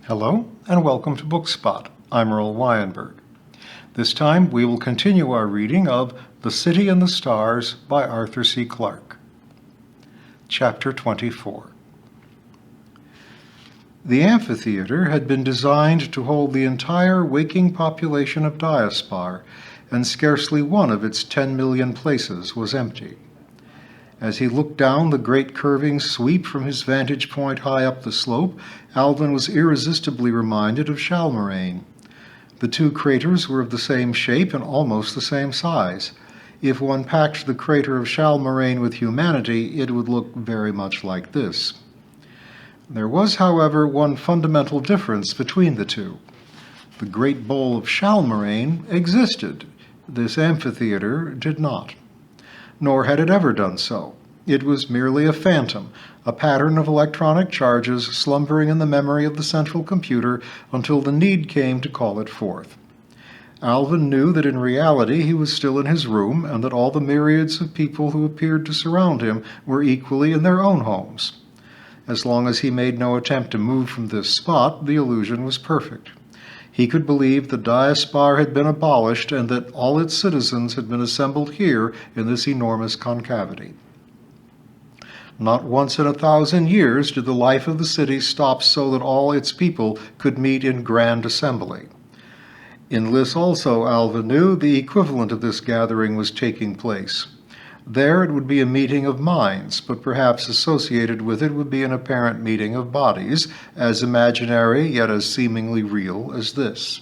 Hello and welcome to Bookspot. I'm Earl Wyenberg. This time we will continue our reading of The City and the Stars by Arthur C. Clarke. Chapter 24. The amphitheater had been designed to hold the entire waking population of Diaspar, and scarcely one of its 10 million places was empty. As he looked down the great curving sweep from his vantage point high up the slope, Alvin was irresistibly reminded of Chalmeraine. The two craters were of the same shape and almost the same size. If one packed the crater of Chalmeraine with humanity, it would look very much like this. There was, however, one fundamental difference between the two. The great bowl of Chalmeraine existed. This amphitheater did not. Nor had it ever done so. It was merely a phantom, a pattern of electronic charges slumbering in the memory of the central computer until the need came to call it forth. Alvin knew that in reality he was still in his room, and that all the myriads of people who appeared to surround him were equally in their own homes. As long as he made no attempt to move from this spot, the illusion was perfect. He could believe that Diaspar had been abolished and that all its citizens had been assembled here in this enormous concavity. Not once in 1,000 years did the life of the city stop so that all its people could meet in grand assembly. In Lys also, Alvin knew, the equivalent of this gathering was taking place. There it would be a meeting of minds, but perhaps associated with it would be an apparent meeting of bodies, as imaginary yet as seemingly real as this.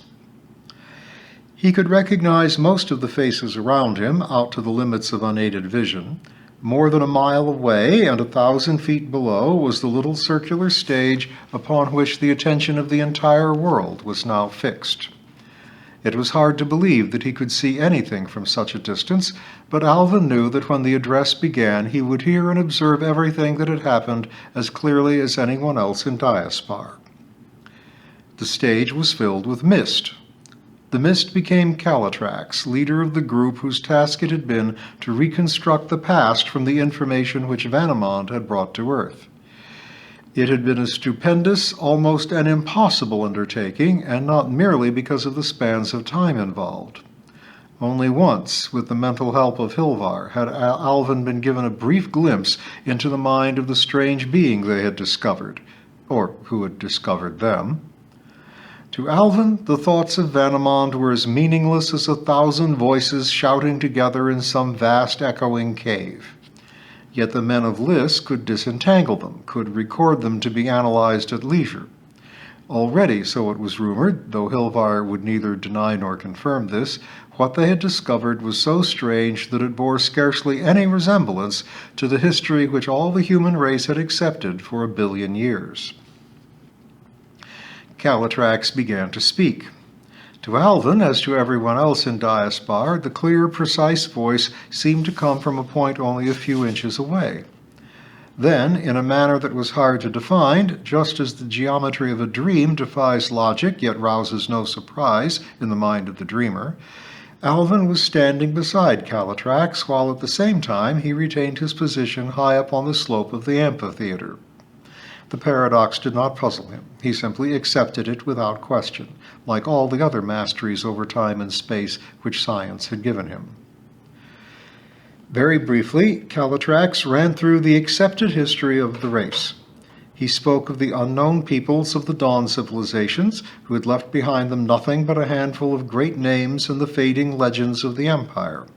He could recognize most of the faces around him, out to the limits of unaided vision. More than a mile away and 1,000 feet below was the little circular stage upon which the attention of the entire world was now fixed. It was hard to believe that he could see anything from such a distance, but Alvin knew that when the address began he would hear and observe everything that had happened as clearly as anyone else in Diaspar. The stage was filled with mist. The mist became Calatrax, leader of the group whose task it had been to reconstruct the past from the information which Vanamond had brought to Earth. It had been a stupendous, almost an impossible undertaking, and not merely because of the spans of time involved. Only once, with the mental help of Hilvar, had Alvin been given a brief glimpse into the mind of the strange being they had discovered, or who had discovered them. To Alvin, the thoughts of Vanamond were as meaningless as 1,000 voices shouting together in some vast echoing cave. Yet the men of Lys could disentangle them, could record them to be analyzed at leisure. Already, so it was rumored, though Hilvar would neither deny nor confirm this, what they had discovered was so strange that it bore scarcely any resemblance to the history which all the human race had accepted for 1 billion years. Calatrax began to speak. To Alvin, as to everyone else in Diaspar, the clear, precise voice seemed to come from a point only a few inches away. Then, in a manner that was hard to define, just as the geometry of a dream defies logic yet rouses no surprise in the mind of the dreamer, Alvin was standing beside Calatrax, while at the same time he retained his position high up on the slope of the amphitheater. The paradox did not puzzle him. He simply accepted it without question, like all the other masteries over time and space which science had given him. Very briefly, Calatrax ran through the accepted history of the race. He spoke of the unknown peoples of the Dawn civilizations, who had left behind them nothing but a handful of great names and the fading legends of the Empire.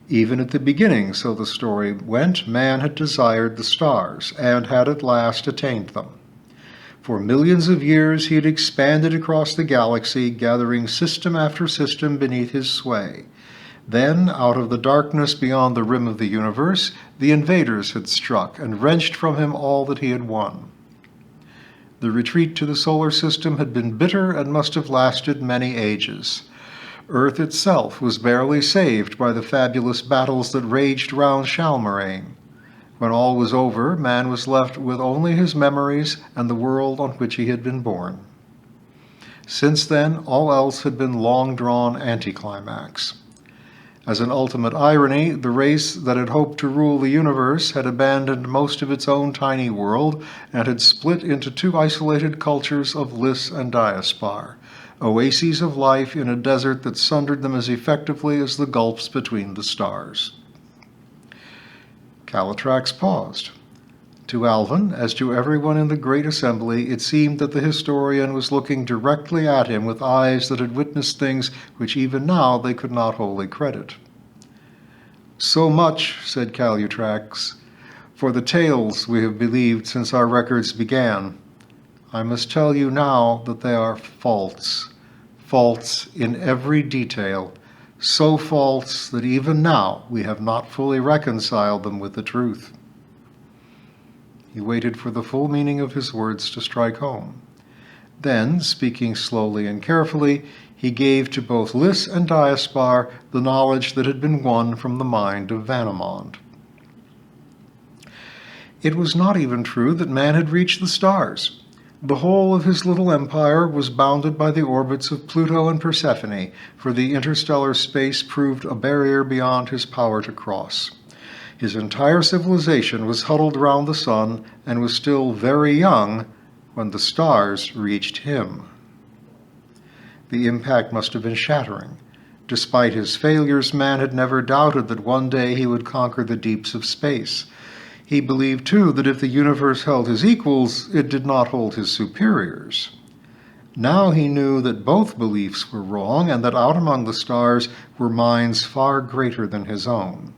Even at the beginning, so the story went, man had desired the stars, and had at last attained them. For millions of years he had expanded across the galaxy, gathering system after system beneath his sway. Then, out of the darkness beyond the rim of the universe, the invaders had struck and wrenched from him all that he had won. The retreat to the solar system had been bitter and must have lasted many ages. Earth itself was barely saved by the fabulous battles that raged round Chalmeraine. When all was over, man was left with only his memories and the world on which he had been born. Since then, all else had been long-drawn anticlimax. As an ultimate irony, the race that had hoped to rule the universe had abandoned most of its own tiny world and had split into two isolated cultures of Lys and Diaspar, oases of life in a desert that sundered them as effectively as the gulfs between the stars. Calatrax paused. To Alvin, as to everyone in the great assembly, it seemed that the historian was looking directly at him with eyes that had witnessed things which even now they could not wholly credit. "So much," said Calatrax, "for the tales we have believed since our records began. I must tell you now that they are false, false in every detail, so false that even now we have not fully reconciled them with the truth." He waited for the full meaning of his words to strike home. Then, speaking slowly and carefully, he gave to both Lys and Diaspar the knowledge that had been won from the mind of Vanamond. It was not even true that man had reached the stars. The whole of his little empire was bounded by the orbits of Pluto and Persephone, for the interstellar space proved a barrier beyond his power to cross. His entire civilization was huddled round the sun and was still very young when the stars reached him. The impact must have been shattering. Despite his failures, man had never doubted that one day he would conquer the deeps of space. He believed, too, that if the universe held his equals, it did not hold his superiors. Now he knew that both beliefs were wrong and that out among the stars were minds far greater than his own.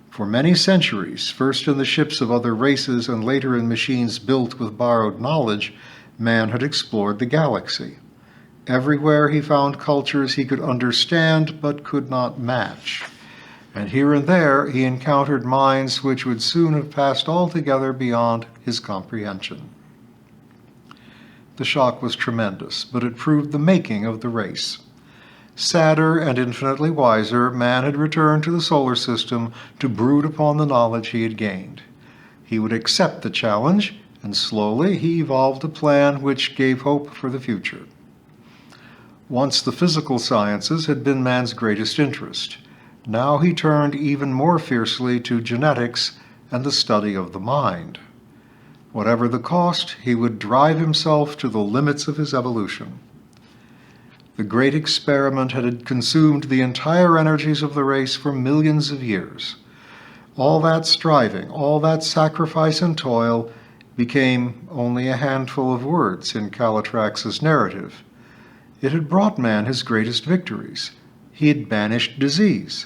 For many centuries, first in the ships of other races and later in machines built with borrowed knowledge, man had explored the galaxy. Everywhere he found cultures he could understand but could not match. And here and there he encountered minds which would soon have passed altogether beyond his comprehension. The shock was tremendous, but it proved the making of the race. Sadder and infinitely wiser, man had returned to the solar system to brood upon the knowledge he had gained. He would accept the challenge, and slowly he evolved a plan which gave hope for the future. Once the physical sciences had been man's greatest interest. Now he turned even more fiercely to genetics and the study of the mind. Whatever the cost, he would drive himself to the limits of his evolution. The great experiment had consumed the entire energies of the race for millions of years. All that striving, all that sacrifice and toil became only a handful of words in Calatrax's narrative. It had brought man his greatest victories. He had banished disease.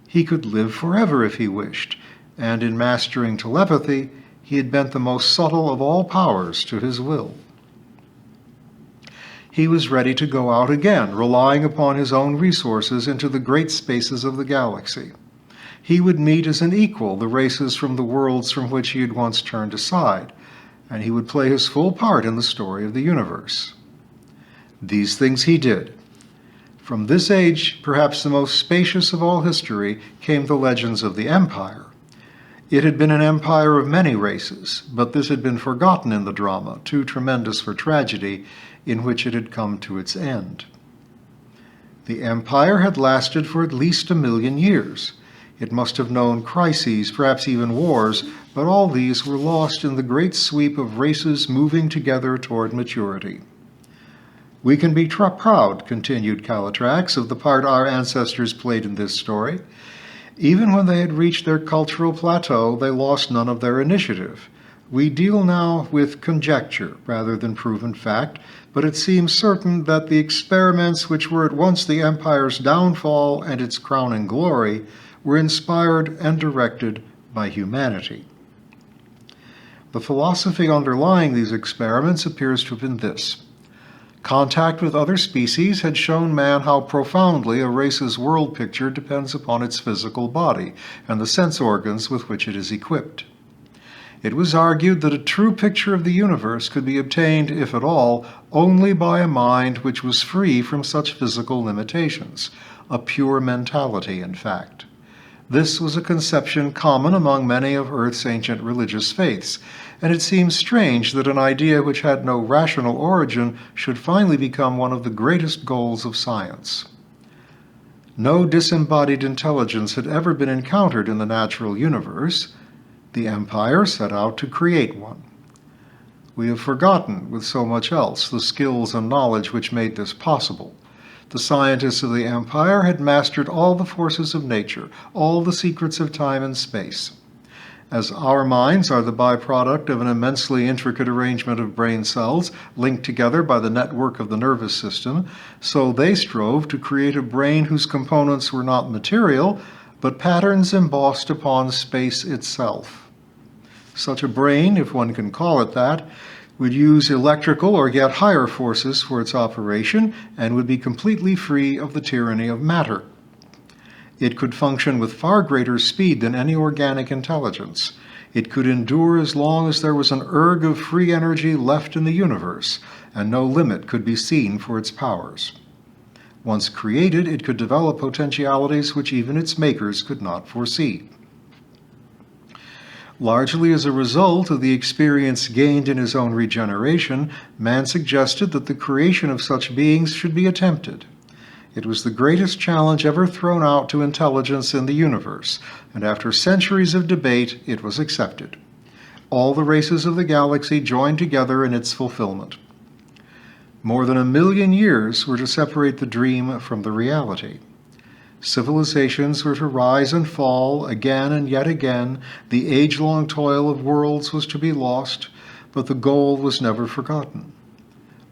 He could live forever if he wished, and in mastering telepathy, he had bent the most subtle of all powers to his will. He was ready to go out again, relying upon his own resources into the great spaces of the galaxy. He would meet as an equal the races from the worlds from which he had once turned aside, and he would play his full part in the story of the universe. These things he did. From this age, perhaps the most spacious of all history, came the legends of the Empire. It had been an empire of many races, but this had been forgotten in the drama, too tremendous for tragedy, in which it had come to its end. The empire had lasted for at least 1,000,000 years. It must have known crises, perhaps even wars, but all these were lost in the great sweep of races moving together toward maturity. "We can be proud," continued Calatrax, "of the part our ancestors played in this story. Even when they had reached their cultural plateau, they lost none of their initiative. We deal now with conjecture rather than proven fact, but it seems certain that the experiments which were at once the empire's downfall and its crowning glory were inspired and directed by humanity. The philosophy underlying these experiments appears to have been this. Contact with other species had shown man how profoundly a race's world picture depends upon its physical body and the sense organs with which it is equipped. It was argued that a true picture of the universe could be obtained, if at all, only by a mind which was free from such physical limitations, a pure mentality, in fact. This was a conception common among many of Earth's ancient religious faiths, and it seems strange that an idea which had no rational origin should finally become one of the greatest goals of science. No disembodied intelligence had ever been encountered in the natural universe. The Empire set out to create one. We have forgotten, with so much else, the skills and knowledge which made this possible. The scientists of the Empire had mastered all the forces of nature, all the secrets of time and space. As our minds are the byproduct of an immensely intricate arrangement of brain cells linked together by the network of the nervous system, so they strove to create a brain whose components were not material, but patterns embossed upon space itself. Such a brain, if one can call it that, would use electrical or yet higher forces for its operation and would be completely free of the tyranny of matter. It could function with far greater speed than any organic intelligence. It could endure as long as there was an erg of free energy left in the universe, and no limit could be seen for its powers. Once created, it could develop potentialities which even its makers could not foresee. Largely as a result of the experience gained in his own regeneration, man suggested that the creation of such beings should be attempted. It was the greatest challenge ever thrown out to intelligence in the universe, and after centuries of debate, it was accepted. All the races of the galaxy joined together in its fulfillment. More than 1 million years were to separate the dream from the reality. Civilizations were to rise and fall again and yet again. The age-long toil of worlds was to be lost, but the goal was never forgotten.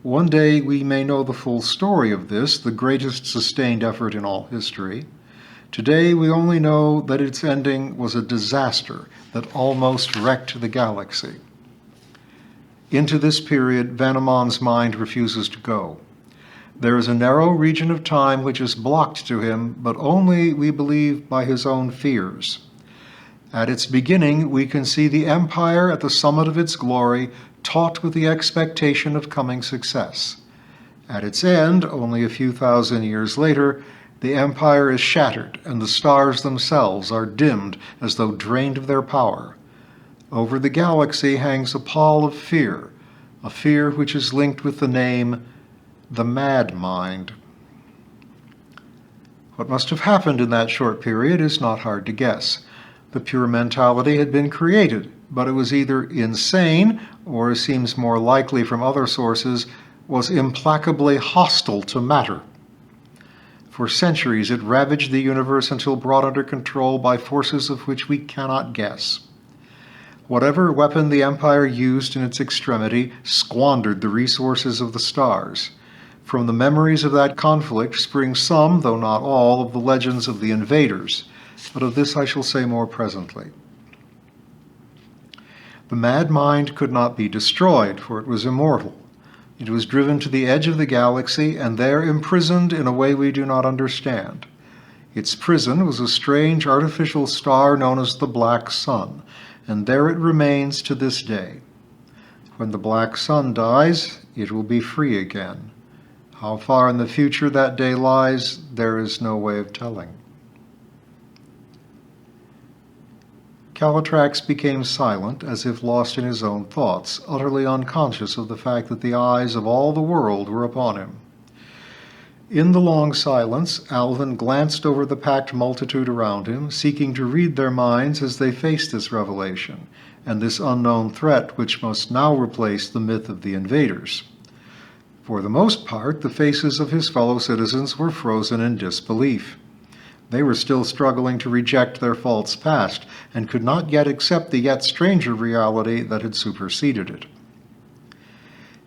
One day we may know the full story of this, the greatest sustained effort in all history. Today we only know that its ending was a disaster that almost wrecked the galaxy. Into this period, Van Amon's mind refuses to go. There is a narrow region of time which is blocked to him, but only, we believe, by his own fears. At its beginning, we can see the empire at the summit of its glory, taut with the expectation of coming success. At its end, only a few thousand years later, the empire is shattered, and the stars themselves are dimmed as though drained of their power. Over the galaxy hangs a pall of fear, a fear which is linked with the name the mad mind. What must have happened in that short period is not hard to guess. The pure mentality had been created, but it was either insane, or seems more likely from other sources, was implacably hostile to matter. For centuries it ravaged the universe until brought under control by forces of which we cannot guess. Whatever weapon the Empire used in its extremity squandered the resources of the stars. From the memories of that conflict spring some, though not all, of the legends of the invaders, but of this I shall say more presently. The mad mind could not be destroyed, for it was immortal. It was driven to the edge of the galaxy, and there imprisoned in a way we do not understand. Its prison was a strange artificial star known as the Black Sun, and there it remains to this day. When the Black Sun dies, it will be free again. How far in the future that day lies, there is no way of telling. Calatrax became silent, as if lost in his own thoughts, utterly unconscious of the fact that the eyes of all the world were upon him. In the long silence, Alvin glanced over the packed multitude around him, seeking to read their minds as they faced this revelation, and this unknown threat which must now replace the myth of the invaders. For the most part, the faces of his fellow citizens were frozen in disbelief. They were still struggling to reject their false past, and could not yet accept the yet stranger reality that had superseded it.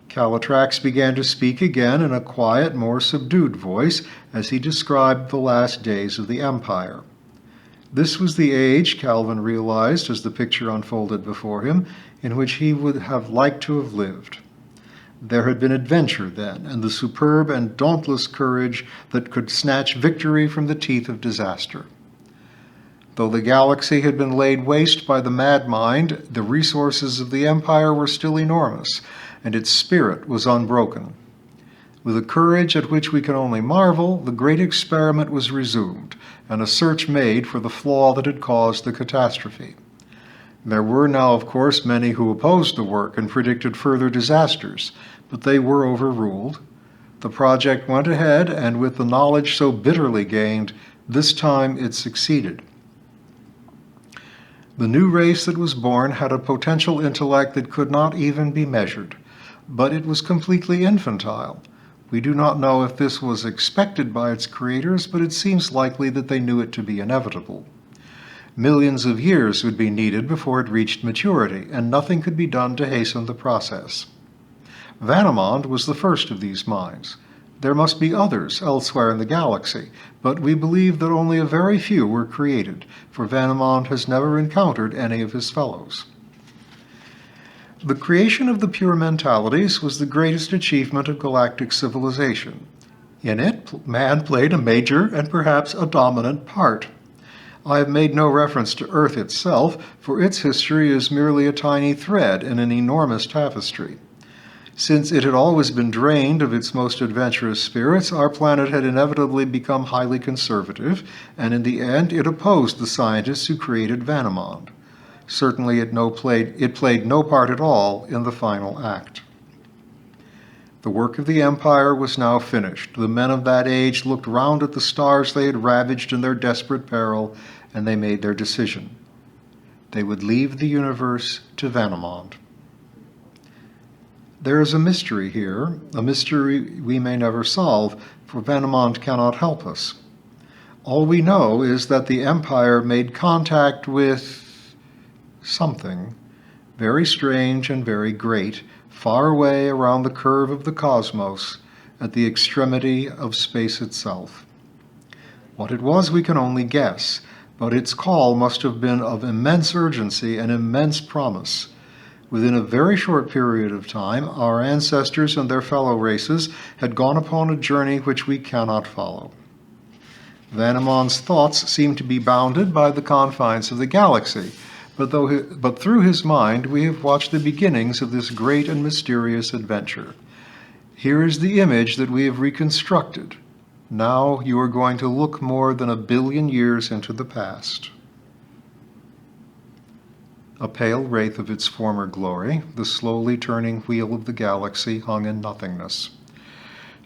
Calatrax began to speak again in a quiet, more subdued voice as he described the last days of the Empire. This was the age, Calvin realized as the picture unfolded before him, in which he would have liked to have lived. There had been adventure then, and the superb and dauntless courage that could snatch victory from the teeth of disaster. Though the galaxy had been laid waste by the mad mind, the resources of the Empire were still enormous, and its spirit was unbroken. With a courage at which we can only marvel, the great experiment was resumed, and a search made for the flaw that had caused the catastrophe. There were now, of course, many who opposed the work and predicted further disasters, but they were overruled. The project went ahead, and with the knowledge so bitterly gained, This time it succeeded. The new race that was born had a potential intellect that could not even be measured, but it was completely infantile. We do not know if this was expected by its creators, but it seems likely that they knew it to be inevitable. Millions of years would be needed before it reached maturity, and nothing could be done to hasten the process. Vanamond was the first of these minds. There must be others elsewhere in the galaxy, but we believe that only a very few were created, for Vanamond has never encountered any of his fellows. The creation of the pure mentalities was the greatest achievement of galactic civilization. In it, man played a major and perhaps a dominant part. I have made no reference to Earth itself, for its history is merely a tiny thread in an enormous tapestry. Since it had always been drained of its most adventurous spirits, our planet had inevitably become highly conservative, and in the end it opposed the scientists who created Vanamond. Certainly it played no part at all in the final act. The work of the Empire was now finished. The men of that age looked round at the stars they had ravaged in their desperate peril, and they made their decision. They would leave the universe to Vanamond. There is a mystery here, a mystery we may never solve, for Vanamond cannot help us. All we know is that the Empire made contact with something very strange and very great, far away around the curve of the cosmos, at the extremity of space itself. What it was we can only guess, but its call must have been of immense urgency and immense promise. Within a very short period of time, our ancestors and their fellow races had gone upon a journey which we cannot follow. Vanamond's thoughts seem to be bounded by the confines of the galaxy, but through his mind we have watched the beginnings of this great and mysterious adventure. Here is the image that we have reconstructed. Now you are going to look more than 1 billion years into the past. A pale wraith of its former glory, the slowly turning wheel of the galaxy hung in nothingness.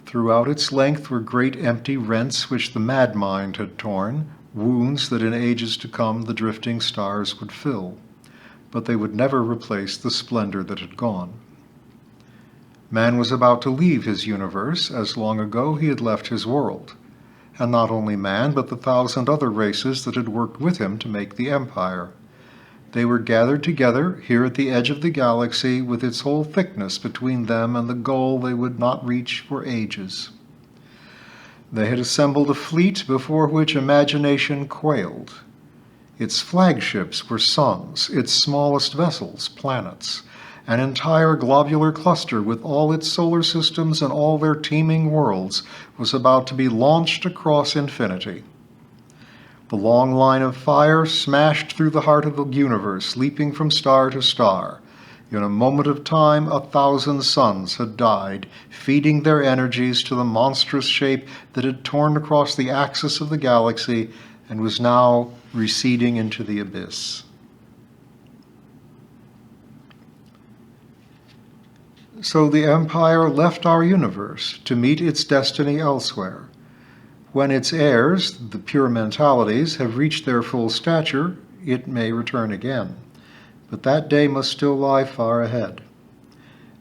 Throughout its length were great empty rents which the mad mind had torn, wounds that in ages to come the drifting stars would fill, but they would never replace the splendor that had gone. Man was about to leave his universe, as long ago he had left his world, and not only man, but the 1,000 other races that had worked with him to make the Empire. They were gathered together here at the edge of the galaxy with its whole thickness between them and the goal they would not reach for ages. They had assembled a fleet before which imagination quailed. Its flagships were suns, its smallest vessels planets. An entire globular cluster with all its solar systems and all their teeming worlds was about to be launched across infinity. The long line of fire smashed through the heart of the universe, leaping from star to star. In a moment of time, 1,000 suns had died, feeding their energies to the monstrous shape that had torn across the axis of the galaxy and was now receding into the abyss. So the Empire left our universe to meet its destiny elsewhere. When its heirs, the pure mentalities, have reached their full stature, it may return again. But that day must still lie far ahead.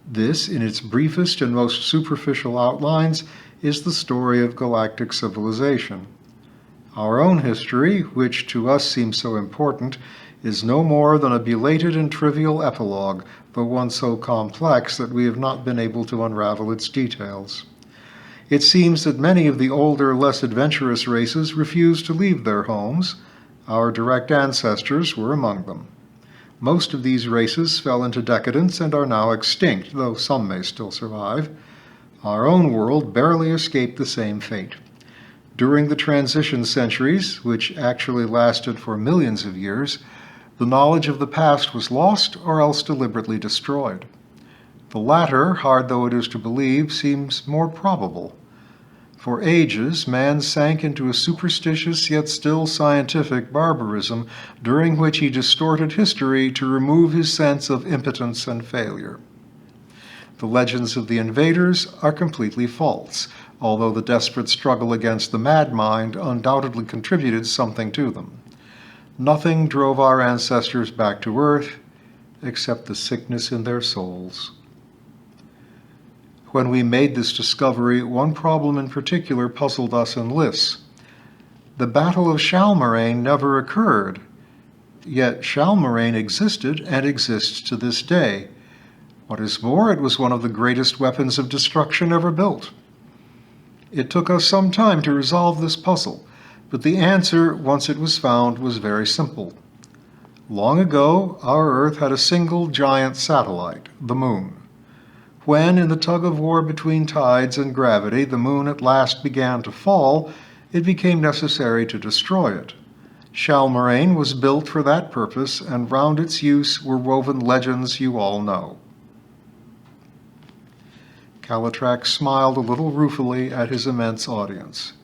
This, in its briefest and most superficial outlines, is the story of galactic civilization. Our own history, which to us seems so important, is no more than a belated and trivial epilogue, though one so complex that we have not been able to unravel its details. It seems that many of the older, less adventurous races refused to leave their homes. Our direct ancestors were among them. Most of these races fell into decadence and are now extinct, though some may still survive. Our own world barely escaped the same fate. During the transition centuries, which actually lasted for millions of years, the knowledge of the past was lost or else deliberately destroyed. The latter, hard though it is to believe, seems more probable. For ages, man sank into a superstitious yet still scientific barbarism, during which he distorted history to remove his sense of impotence and failure. The legends of the invaders are completely false, although the desperate struggle against the mad mind undoubtedly contributed something to them. Nothing drove our ancestors back to Earth except the sickness in their souls. When we made this discovery, one problem in particular puzzled us in Lys. The Battle of Shalmoraine never occurred, yet Shalmoraine existed and exists to this day. What is more, it was one of the greatest weapons of destruction ever built. It took us some time to resolve this puzzle, but the answer, once it was found, was very simple. Long ago, our Earth had a single giant satellite, the Moon. When, in the tug-of-war between tides and gravity, the Moon at last began to fall, it became necessary to destroy it. Shalmoraine was built for that purpose, and round its use were woven legends you all know. Calatrax smiled a little ruefully at his immense audience.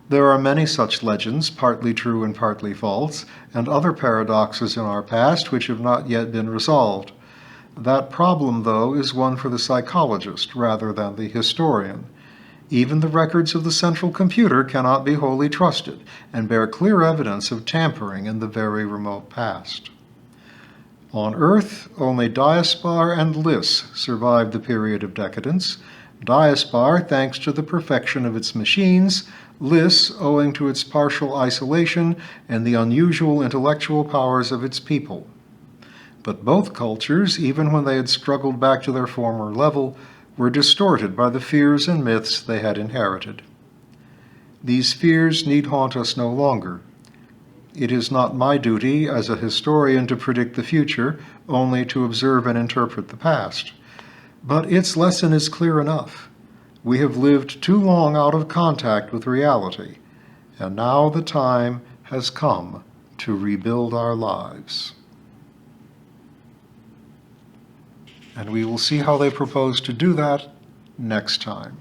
There are many such legends, partly true and partly false, and other paradoxes in our past which have not yet been resolved. That problem, though, is one for the psychologist rather than the historian. Even the records of the central computer cannot be wholly trusted, and bear clear evidence of tampering in the very remote past. On Earth, only Diaspar and Lys survived the period of decadence. Diaspar, thanks to the perfection of its machines; Lys, owing to its partial isolation and the unusual intellectual powers of its people. But both cultures, even when they had struggled back to their former level, were distorted by the fears and myths they had inherited. These fears need haunt us no longer. It is not my duty as a historian to predict the future, only to observe and interpret the past. But its lesson is clear enough. We have lived too long out of contact with reality, and now the time has come to rebuild our lives. And we will see how they propose to do that next time.